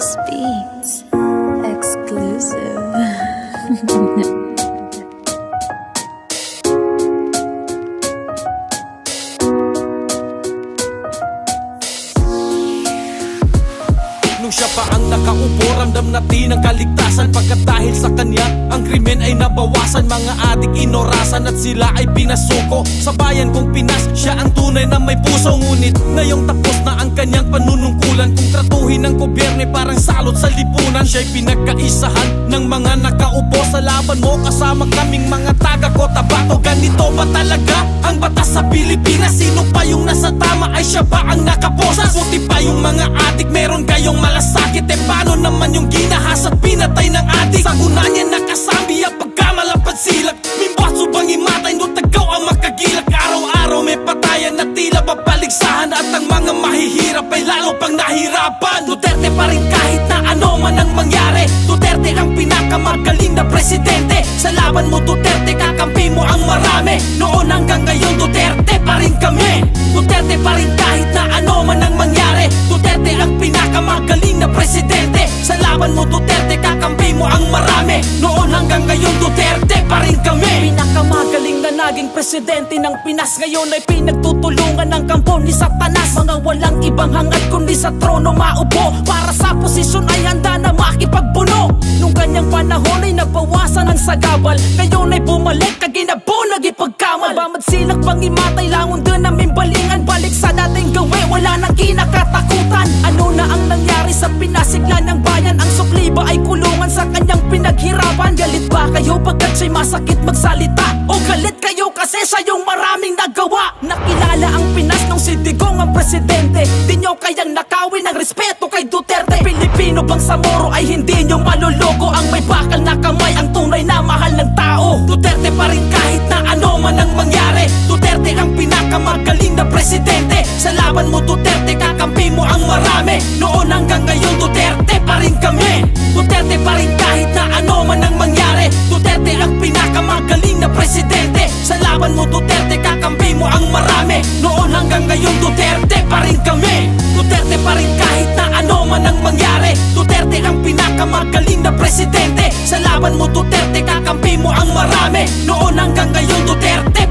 House Beats exclusive. Nung siya pa ang nakaupo, ramdam natin ang kaligtasan. Pagkat dahil sa kanya, ang krimen ay nabawasan. Mga adik inorasan at sila ay pinasuko. Sa bayan kong Pinas, siya ang tunay na may puso. Ngunit ngayong tapos na ang kanyang panunungkulan. Kung tratuhin ng gobyerno parang salot sa lipunan. Siya'y pinagkaisahan ng mga nakaupo. Sa laban mo kasama kaming mga taga Cotabato. Ganito ba talaga ang batas sa Pilipinas? Sino pa yung nasa tama, ay siya ba ang nakaposas? Puti pa yung mga adik, meron kayong malasakit. Eh paano naman yung ginahas at pinatay ng adik? Sa gunanya nakasambi ang pagkamalapad silak. Mimbaso bang imatay no tagaw ang makagilak? Araw-araw may patayan na tila babaligsahan. At ang mga mahihirap ay lalo pang nahirapan. Duterte pa rin kahit na ano man ang mangyari. Duterte ang pinakamagaling na presidente. Sa laban mo Duterte, kakampi mo ang marami. Noon hanggang ngayon Duterte pa rin kami. Duterte pa rin kahit na ano man ang mangyari. Duterte ang pinakamagaling na presidente. Sa laban mo Duterte, kakampi mo ang marami. Noon hanggang ngayon Duterte pa rin kami. Pinakamagaling na naging presidente ng Pinas. Ngayon ay pinagtutulungan ng kampo ni Satanas. Mga walang ibang hangad kundi sa trono maupo. Para sa posisyon ay handa na makipagpuno. Nung kanyang panahon ay nabawasan ang sagabal. Ngayon ay bumalik kaginabo nagipagkamal. Bamad silak pang imatay langon doon namin balingan. Balik sa dating gawe, wala nang kinakatakutan. Ano na ang nangyari sa pinasigla ng bayan? Ang sukli ba ay kulungan sa kanyang pinaghirapan? Galit ba kayo pagkat siya'y masakit magsalita? O galit kayo kasi siya yung maraming nagawa? Nakilala ang Pinas nung si Digong ang presidente. Di nyo kayang nakawin ang respeto kay Duterte. Pilipino bang sa Moro ay hindi nyo malulugo? Ang may bakal na kamay ang tunay na mahal ng tao. Duterte pa rin kahit na ano man ang mangyari. Duterte ang pinakamagaling na presidente. Sa laban mo Duterte, kakampi mo ang marami. Noon hanggang ngayon Duterte pa rin kami. Duterte pa rin kahit na ano man ang mangyari. Duterte ang pinakamagaling na presidente. Sa laban mo Duterte, kakampi mo ang marami. Noon hanggang ngayon Duterte pa rin kami. Duterte pa rin kahit na ano man ang mangyari. Duterte ang pinakamagaling na presidente. Sa laban mo Duterte, kakampi mo ang marami. Noon hanggang ngayon Duterte